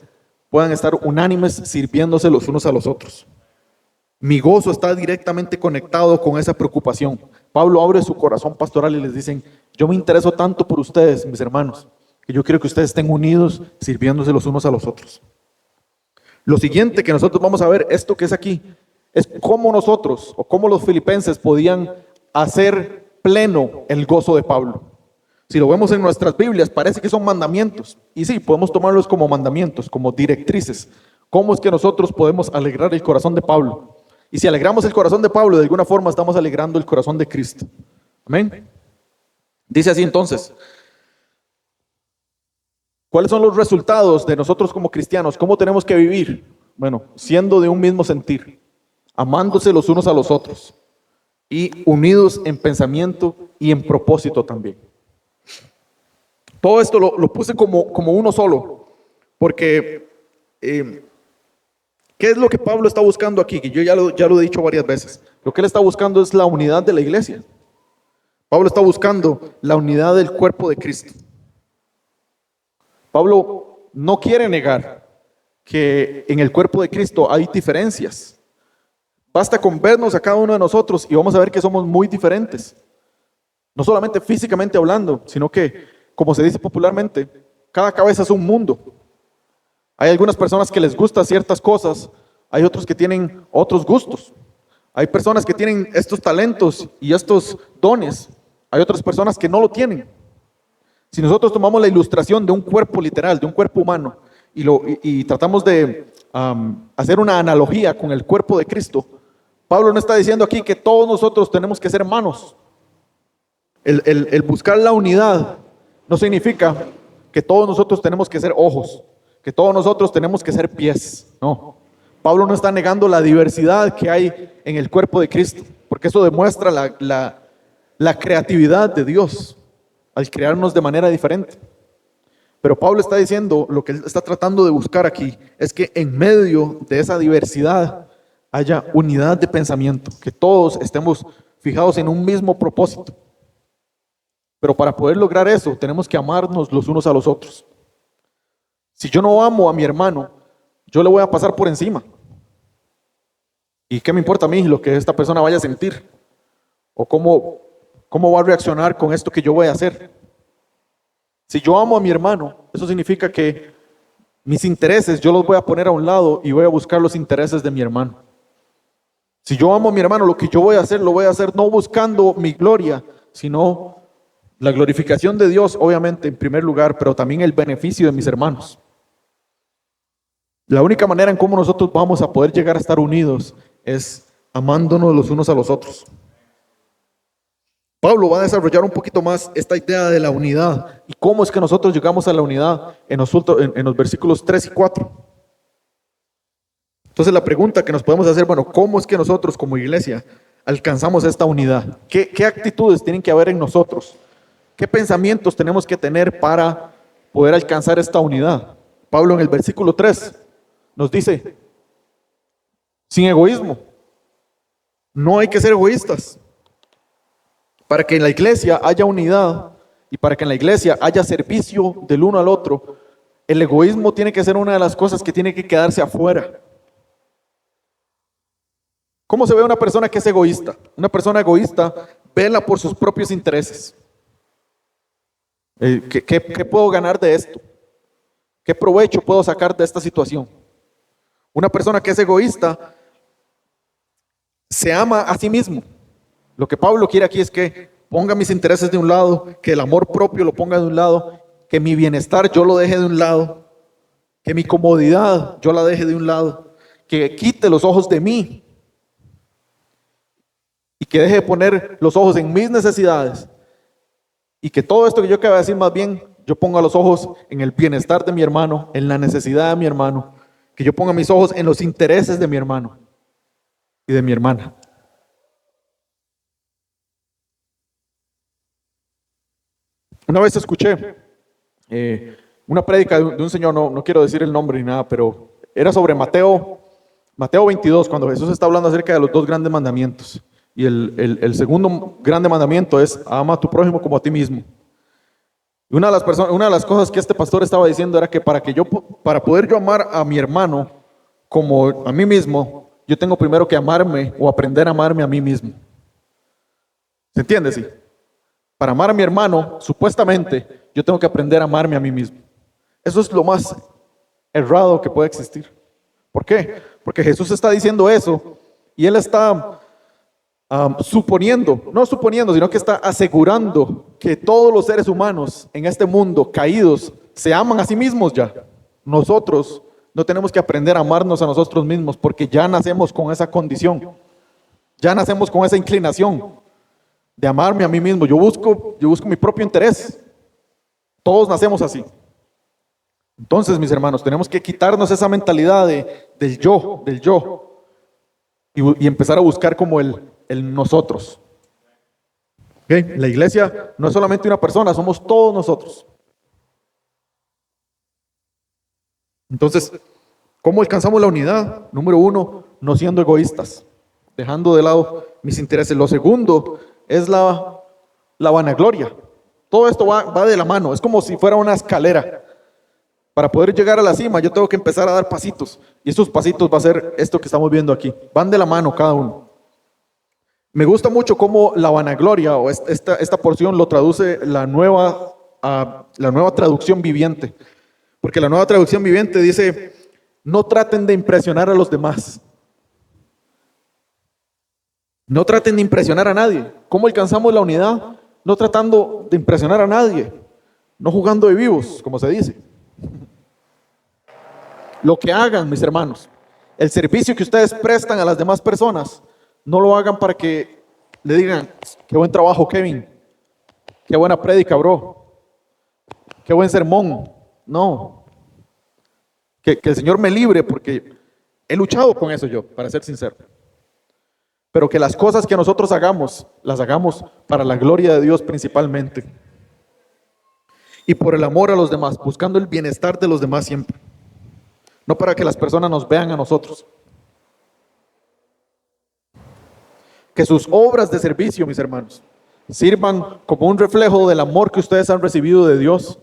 puedan estar unánimes sirviéndose los unos a los otros. Mi gozo está directamente conectado con esa preocupación. Pablo abre su corazón pastoral y les dice, yo me intereso tanto por ustedes, mis hermanos, que yo quiero que ustedes estén unidos sirviéndose los unos a los otros. Lo siguiente que nosotros vamos a ver, esto que es aquí, es cómo nosotros o cómo los filipenses podían hacer pleno el gozo de Pablo. Si lo vemos en nuestras Biblias, parece que son mandamientos. Y sí, podemos tomarlos como mandamientos, como directrices. ¿Cómo es que nosotros podemos alegrar el corazón de Pablo? Y si alegramos el corazón de Pablo, de alguna forma estamos alegrando el corazón de Cristo. Amén. Dice así entonces, ¿cuáles son los resultados de nosotros como cristianos? ¿Cómo tenemos que vivir? Bueno, siendo de un mismo sentir, amándose los unos a los otros y unidos en pensamiento y en propósito también. Todo esto lo puse como uno solo, porque ¿qué es lo que Pablo está buscando aquí? Que yo ya lo he dicho varias veces. Lo que él está buscando es la unidad de la iglesia. Pablo está buscando la unidad del cuerpo de Cristo. Pablo no quiere negar que en el cuerpo de Cristo hay diferencias. Basta con vernos a cada uno de nosotros y vamos a ver que somos muy diferentes. No solamente físicamente hablando, sino que, como se dice popularmente, cada cabeza es un mundo. Hay algunas personas que les gustan ciertas cosas, hay otros que tienen otros gustos. Hay personas que tienen estos talentos y estos dones, hay otras personas que no lo tienen. Si nosotros tomamos la ilustración de un cuerpo literal, de un cuerpo humano, y tratamos de hacer una analogía con el cuerpo de Cristo, Pablo no está diciendo aquí que todos nosotros tenemos que ser manos. El buscar la unidad no significa que todos nosotros tenemos que ser ojos, que todos nosotros tenemos que ser pies. No, Pablo no está negando la diversidad que hay en el cuerpo de Cristo, porque eso demuestra la creatividad de Dios al crearnos de manera diferente. Pero Pablo está diciendo, lo que él está tratando de buscar aquí, es que en medio de esa diversidad haya unidad de pensamiento, que todos estemos fijados en un mismo propósito. Pero para poder lograr eso, tenemos que amarnos los unos a los otros. Si yo no amo a mi hermano, yo le voy a pasar por encima. ¿Y qué me importa a mí lo que esta persona vaya a sentir? ¿O cómo va a reaccionar con esto que yo voy a hacer? Si yo amo a mi hermano, eso significa que mis intereses yo los voy a poner a un lado y voy a buscar los intereses de mi hermano. Si yo amo a mi hermano, lo que yo voy a hacer, lo voy a hacer no buscando mi gloria, sino la glorificación de Dios, obviamente, en primer lugar, pero también el beneficio de mis hermanos. La única manera en cómo nosotros vamos a poder llegar a estar unidos es amándonos los unos a los otros. Pablo va a desarrollar un poquito más esta idea de la unidad y cómo es que nosotros llegamos a la unidad en los versículos 3 y 4. Entonces la pregunta que nos podemos hacer, bueno, ¿cómo es que nosotros como iglesia alcanzamos esta unidad? ¿Qué actitudes tienen que haber en nosotros? ¿Qué pensamientos tenemos que tener para poder alcanzar esta unidad? Pablo en el versículo 3 nos dice, sin egoísmo, no hay que ser egoístas. Para que en la iglesia haya unidad y para que en la iglesia haya servicio del uno al otro, el egoísmo tiene que ser una de las cosas que tiene que quedarse afuera. ¿Cómo se ve una persona que es egoísta? Una persona egoísta vela por sus propios intereses. ¿Qué puedo ganar de esto? ¿Qué provecho puedo sacar de esta situación? Una persona que es egoísta se ama a sí mismo. Lo que Pablo quiere aquí es que ponga mis intereses de un lado, que el amor propio lo ponga de un lado, que mi bienestar yo lo deje de un lado, que mi comodidad yo la deje de un lado, que quite los ojos de mí y que deje de poner los ojos en mis necesidades y que todo esto que yo acabo de decir más bien yo ponga los ojos en el bienestar de mi hermano, en la necesidad de mi hermano, que yo ponga mis ojos en los intereses de mi hermano y de mi hermana. Una vez escuché una prédica de un señor, no quiero decir el nombre ni nada, pero era sobre Mateo 22, cuando Jesús está hablando acerca de los dos grandes mandamientos. Y el segundo grande mandamiento es ama a tu prójimo como a ti mismo. Y una de las cosas que este pastor estaba diciendo era que para poder yo amar a mi hermano como a mí mismo, yo tengo primero que amarme o aprender a amarme a mí mismo. ¿Se entiende? Sí. Para amar a mi hermano, supuestamente, yo tengo que aprender a amarme a mí mismo. Eso es lo más errado que puede existir. ¿Por qué? Porque Jesús está diciendo eso y Él está no suponiendo, sino que está asegurando que todos los seres humanos en este mundo caídos se aman a sí mismos ya. Nosotros no tenemos que aprender a amarnos a nosotros mismos porque ya nacemos con esa condición. Ya nacemos con esa inclinación de amarme a mí mismo. Yo busco mi propio interés. Todos nacemos así. Entonces, mis hermanos, tenemos que quitarnos esa mentalidad del yo, y empezar a buscar como el nosotros. ¿Okay? La iglesia no es solamente una persona, somos todos nosotros. Entonces, ¿cómo alcanzamos la unidad? Número 1, no siendo egoístas, dejando de lado mis intereses. Lo segundo es la vanagloria. Todo esto va de la mano, es como si fuera una escalera. Para poder llegar a la cima, yo tengo que empezar a dar pasitos. Y estos pasitos va a ser esto que estamos viendo aquí. Van de la mano cada uno. Me gusta mucho cómo la vanagloria, o esta porción lo traduce la nueva traducción viviente. Porque la nueva traducción viviente dice, no traten de impresionar a los demás. No traten de impresionar a nadie. ¿Cómo alcanzamos la unidad? No tratando de impresionar a nadie. no jugando de vivos, como se dice. Lo que hagan, mis hermanos, el servicio que ustedes prestan a las demás personas, no lo hagan para que le digan, qué buen trabajo, Kevin, qué buena prédica, bro, qué buen sermón. No, que el Señor me libre, porque he luchado con eso yo, para ser sincero. Pero que las cosas que nosotros hagamos, las hagamos para la gloria de Dios principalmente. Y por el amor a los demás, buscando el bienestar de los demás siempre. No para que las personas nos vean a nosotros. Que sus obras de servicio, mis hermanos, sirvan como un reflejo del amor que ustedes han recibido de Dios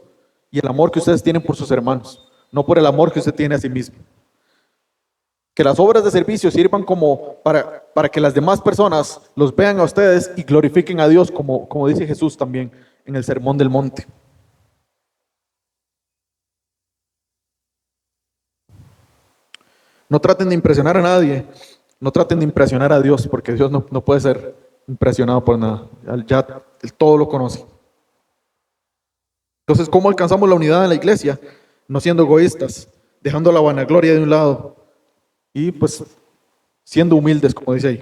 y el amor que ustedes tienen por sus hermanos, no por el amor que usted tiene a sí mismo. Que las obras de servicio sirvan como para que las demás personas los vean a ustedes y glorifiquen a Dios, como dice Jesús también en el Sermón del Monte. No traten de impresionar a nadie, no traten de impresionar a Dios, porque Dios no puede ser impresionado por nada. Ya Él todo lo conoce. Entonces, ¿cómo alcanzamos la unidad en la iglesia? No siendo egoístas, dejando la vanagloria de un lado y pues siendo humildes, como dice ahí.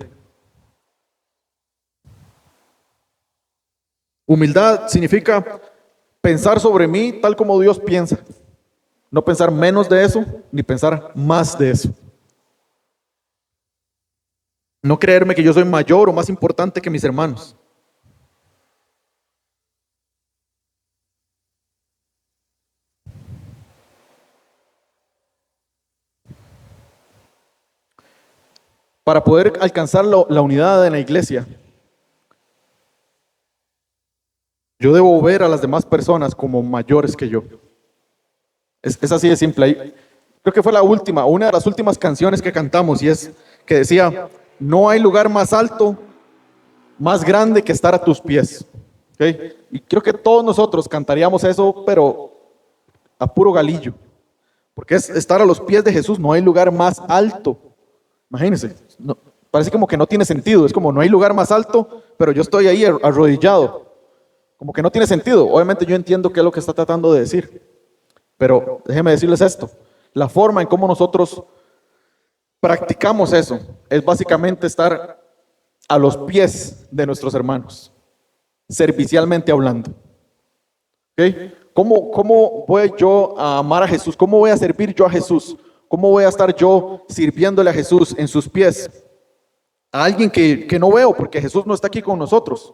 Humildad significa pensar sobre mí tal como Dios piensa. No pensar menos de eso, ni pensar más de eso. No creerme que yo soy mayor o más importante que mis hermanos. Para poder alcanzar la unidad en la iglesia, yo debo ver a las demás personas como mayores que yo. Es así de simple. Creo que fue una de las últimas canciones que cantamos, y es que decía, no hay lugar más alto, más grande que estar a tus pies. ¿Okay? Y creo que todos nosotros cantaríamos eso, pero a puro galillo. Porque es estar a los pies de Jesús, no hay lugar más alto. Imagínense, parece como que no tiene sentido. Es como no hay lugar más alto, pero yo estoy ahí arrodillado. Como que no tiene sentido. Obviamente yo entiendo qué es lo que está tratando de decir. Pero déjenme decirles esto. La forma en cómo nosotros practicamos eso es básicamente estar a los pies de nuestros hermanos, servicialmente hablando. ¿Okay? ¿Cómo voy yo a amar a Jesús? ¿Cómo voy a servir yo a Jesús? ¿Cómo voy a estar yo sirviéndole a Jesús en sus pies? A alguien que no veo porque Jesús no está aquí con nosotros.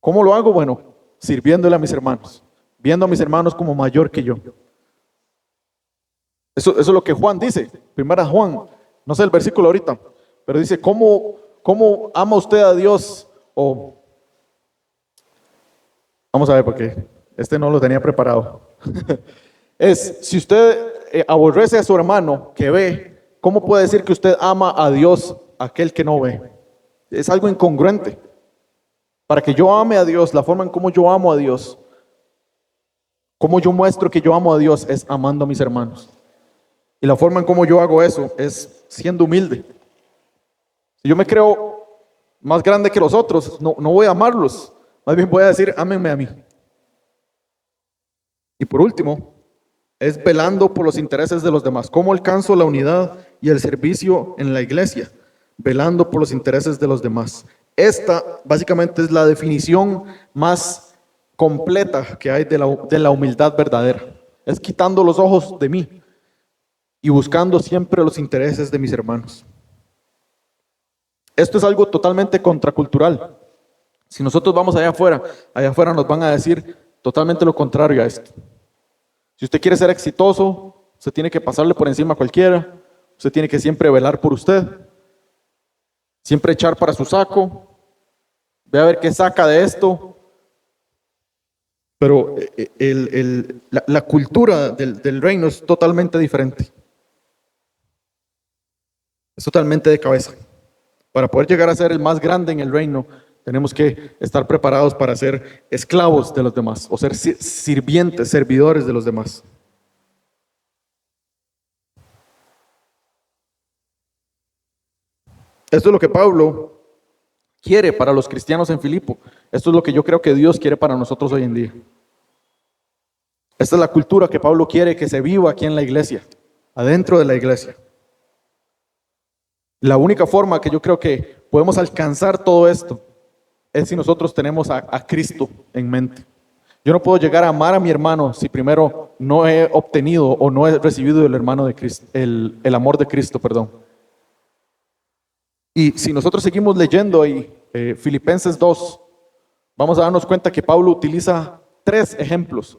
¿Cómo lo hago? Bueno, sirviéndole a mis hermanos, viendo a mis hermanos como mayor que yo. Eso es lo que Juan dice, primera Juan, no sé el versículo ahorita, pero dice, ¿cómo ama usted a Dios? Vamos a ver, porque este no lo tenía preparado. Si usted aborrece a su hermano que ve, ¿cómo puede decir que usted ama a Dios, aquel que no ve? Es algo incongruente. Para que yo ame a Dios, la forma en cómo yo amo a Dios, cómo yo muestro que yo amo a Dios, es amando a mis hermanos. Y la forma en cómo yo hago eso es siendo humilde. Si yo me creo más grande que los otros, no voy a amarlos. Más bien voy a decir, ámenme a mí. Y por último, es velando por los intereses de los demás. ¿Cómo alcanzo la unidad y el servicio en la iglesia? Velando por los intereses de los demás. Esta básicamente es la definición más completa que hay de la humildad verdadera. Es quitando los ojos de mí y buscando siempre los intereses de mis hermanos. Esto es algo totalmente contracultural. Si nosotros vamos allá afuera nos van a decir totalmente lo contrario a esto. Si usted quiere ser exitoso, usted tiene que pasarle por encima a cualquiera, usted tiene que siempre velar por usted, siempre echar para su saco, ve a ver qué saca de esto. Pero la cultura del reino es totalmente diferente. Es totalmente de cabeza. Para poder llegar a ser el más grande en el reino, tenemos que estar preparados para ser esclavos de los demás o ser sirvientes, servidores de los demás. Esto es lo que Pablo quiere para los cristianos en Filipo. Esto es lo que yo creo que Dios quiere para nosotros hoy en día. Esta es la cultura que Pablo quiere que se viva aquí en la iglesia, adentro de la iglesia. La única forma que yo creo que podemos alcanzar todo esto es si nosotros tenemos a Cristo en mente. Yo no puedo llegar a amar a mi hermano si primero no he obtenido o no he recibido el hermano de Cristo, el amor de Cristo, perdón. Y si nosotros seguimos leyendo ahí Filipenses 2, vamos a darnos cuenta que Pablo utiliza 3 ejemplos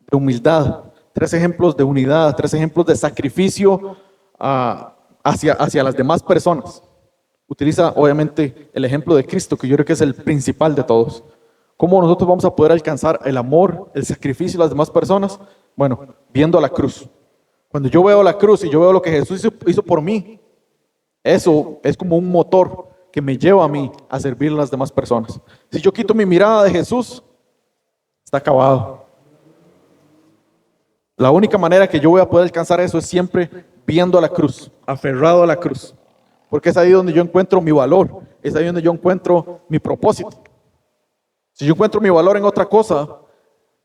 de humildad, 3 ejemplos de unidad, 3 ejemplos de sacrificio hacia las demás personas. Utiliza obviamente el ejemplo de Cristo, que yo creo que es el principal de todos. ¿Cómo nosotros vamos a poder alcanzar el amor, el sacrificio de las demás personas? Bueno, viendo a la cruz. Cuando yo veo la cruz y yo veo lo que Jesús hizo por mí, eso es como un motor que me lleva a mí a servir a las demás personas. Si yo quito mi mirada de Jesús, está acabado. La única manera que yo voy a poder alcanzar eso es siempre viendo a la cruz, aferrado a la cruz. Porque es ahí donde yo encuentro mi valor, es ahí donde yo encuentro mi propósito. Si yo encuentro mi valor en otra cosa,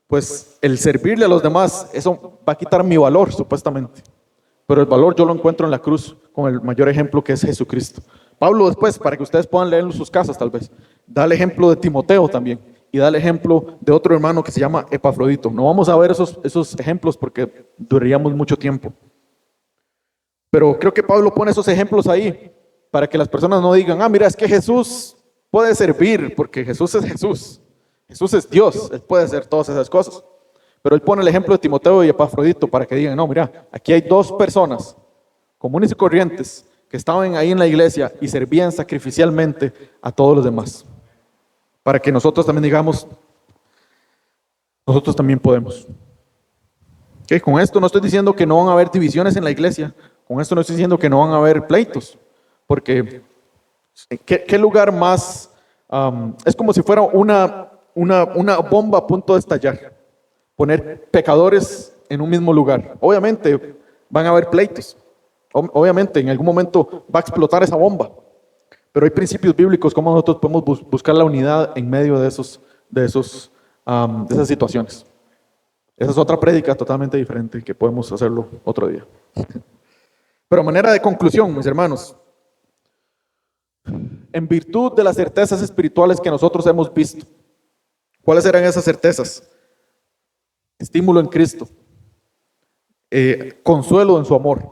pues el servirle a los demás, eso va a quitar mi valor supuestamente. Pero el valor yo lo encuentro en la cruz, con el mayor ejemplo que es Jesucristo. Pablo después, para que ustedes puedan leerlo en sus casas tal vez, da el ejemplo de Timoteo también. Y da el ejemplo de otro hermano que se llama Epafrodito. No vamos a ver esos ejemplos porque duraríamos mucho tiempo. Pero creo que Pablo pone esos ejemplos ahí para que las personas no digan, mira, es que Jesús puede servir porque Jesús es Jesús. Jesús es Dios, Él puede hacer todas esas cosas. Pero Él pone el ejemplo de Timoteo y Epafrodito para que digan, no, mira, aquí hay 2 personas comunes y corrientes que estaban ahí en la iglesia y servían sacrificialmente a todos los demás. Para que nosotros también digamos, nosotros también podemos. ¿Okay? Con esto no estoy diciendo que no van a haber divisiones en la iglesia. Con esto no estoy diciendo que no van a haber pleitos. Porque ¿qué lugar más? Es como si fuera una bomba a punto de estallar. Poner pecadores en un mismo lugar. Obviamente van a haber pleitos. Obviamente en algún momento va a explotar esa bomba. Pero hay principios bíblicos como nosotros podemos buscar la unidad en medio de esas situaciones. Esa es otra prédica totalmente diferente que podemos hacerlo otro día. Pero a manera de conclusión, mis hermanos, en virtud de las certezas espirituales que nosotros hemos visto, ¿cuáles eran esas certezas? Estímulo en Cristo, consuelo en su amor,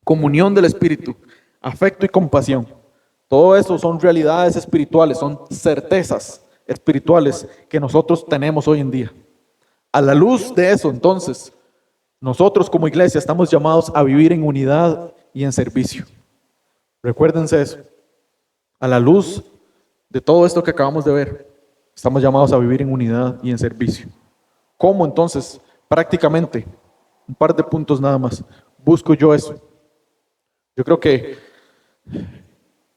comunión del Espíritu, afecto y compasión. Todo eso son realidades espirituales, son certezas espirituales que nosotros tenemos hoy en día. A la luz de eso, entonces, nosotros como iglesia estamos llamados a vivir en unidad y en servicio. Recuérdense eso. A la luz de todo esto que acabamos de ver, estamos llamados a vivir en unidad y en servicio. ¿Cómo entonces? Prácticamente, un par de puntos nada más. Busco yo eso. Yo creo que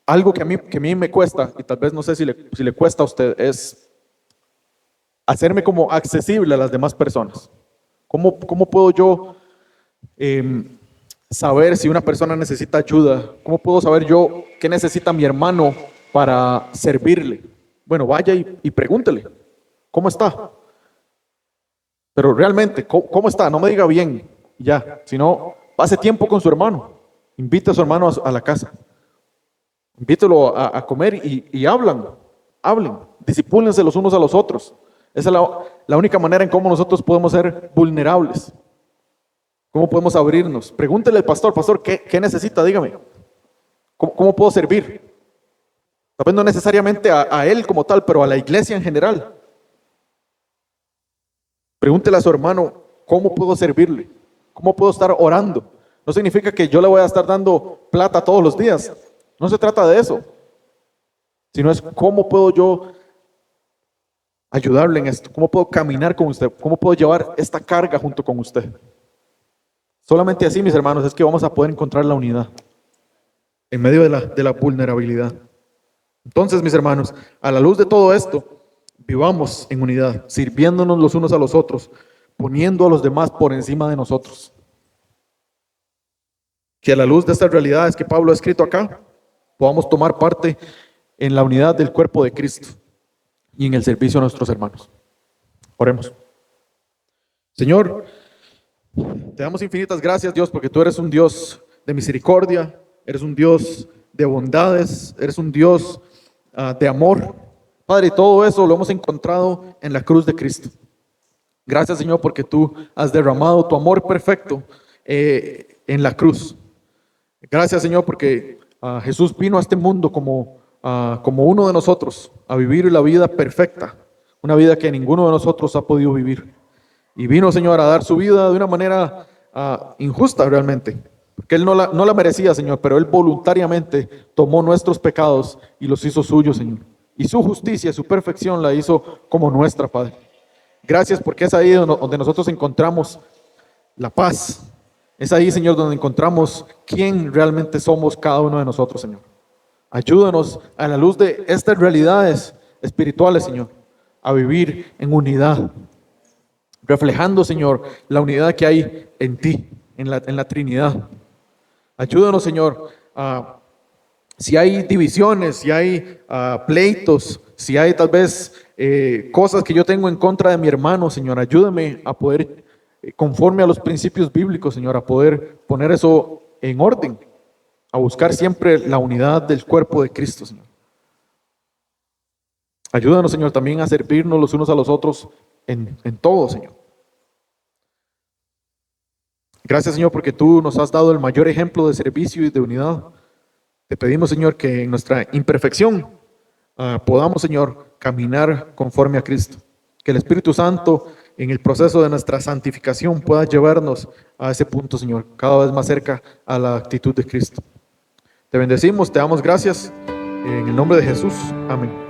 algo que a mí me cuesta, y tal vez no sé si le cuesta a usted, es hacerme como accesible a las demás personas. ¿Cómo puedo yo saber si una persona necesita ayuda? ¿Cómo puedo saber yo qué necesita mi hermano para servirle? Bueno, vaya y pregúntele, ¿cómo está? Pero realmente, ¿cómo está? No me diga bien, ya, sino pase tiempo con su hermano. Invite a su hermano a la casa. Invítelo a comer y hablen, discipúlense los unos a los otros. Esa es la única manera en cómo nosotros podemos ser vulnerables. ¿Cómo podemos abrirnos? Pregúntele al pastor, ¿qué necesita? Dígame. ¿Cómo puedo servir? Tal vez no necesariamente a él como tal, pero a la iglesia en general. Pregúntele a su hermano, ¿cómo puedo servirle? ¿Cómo puedo estar orando? No significa que yo le voy a estar dando plata todos los días. No se trata de eso, sino es cómo puedo yo ayudarle en esto, cómo puedo caminar con usted, cómo puedo llevar esta carga junto con usted. Solamente así, mis hermanos, es que vamos a poder encontrar la unidad en medio de la vulnerabilidad. Entonces, mis hermanos, a la luz de todo esto, vivamos en unidad, sirviéndonos los unos a los otros, poniendo a los demás por encima de nosotros. Que a la luz de estas realidades que Pablo ha escrito acá, podamos tomar parte en la unidad del cuerpo de Cristo y en el servicio a nuestros hermanos. Oremos. Señor, te damos infinitas gracias, Dios, porque tú eres un Dios de misericordia, eres un Dios de bondades, eres un Dios de amor. Padre, y todo eso lo hemos encontrado en la cruz de Cristo. Gracias, Señor, porque tú has derramado tu amor perfecto en la cruz. Gracias, Señor, porque Jesús vino a este mundo como uno de nosotros, a vivir la vida perfecta, una vida que ninguno de nosotros ha podido vivir. Y vino, Señor, a dar su vida de una manera injusta realmente, porque Él no la merecía, Señor, pero Él voluntariamente tomó nuestros pecados y los hizo suyos, Señor. Y su justicia, su perfección la hizo como nuestra, Padre. Gracias porque es ahí donde nosotros encontramos la paz. Es ahí, Señor, donde encontramos quién realmente somos cada uno de nosotros, Señor. Ayúdanos a la luz de estas realidades espirituales, Señor, a vivir en unidad, reflejando, Señor, la unidad que hay en ti, en la Trinidad. Ayúdanos, Señor, si hay divisiones, si hay pleitos, si hay tal vez cosas que yo tengo en contra de mi hermano, Señor, ayúdame a poder, conforme a los principios bíblicos, Señor, a poder poner eso en orden, a buscar siempre la unidad del cuerpo de Cristo, Señor. Ayúdanos, Señor, también a servirnos los unos a los otros en todo, Señor. Gracias, Señor, porque tú nos has dado el mayor ejemplo de servicio y de unidad. Te pedimos, Señor, que en nuestra imperfección podamos, Señor, caminar conforme a Cristo. Que el Espíritu Santo, en el proceso de nuestra santificación, pueda llevarnos a ese punto, Señor, cada vez más cerca a la actitud de Cristo. Te bendecimos, te damos gracias. En el nombre de Jesús. Amén.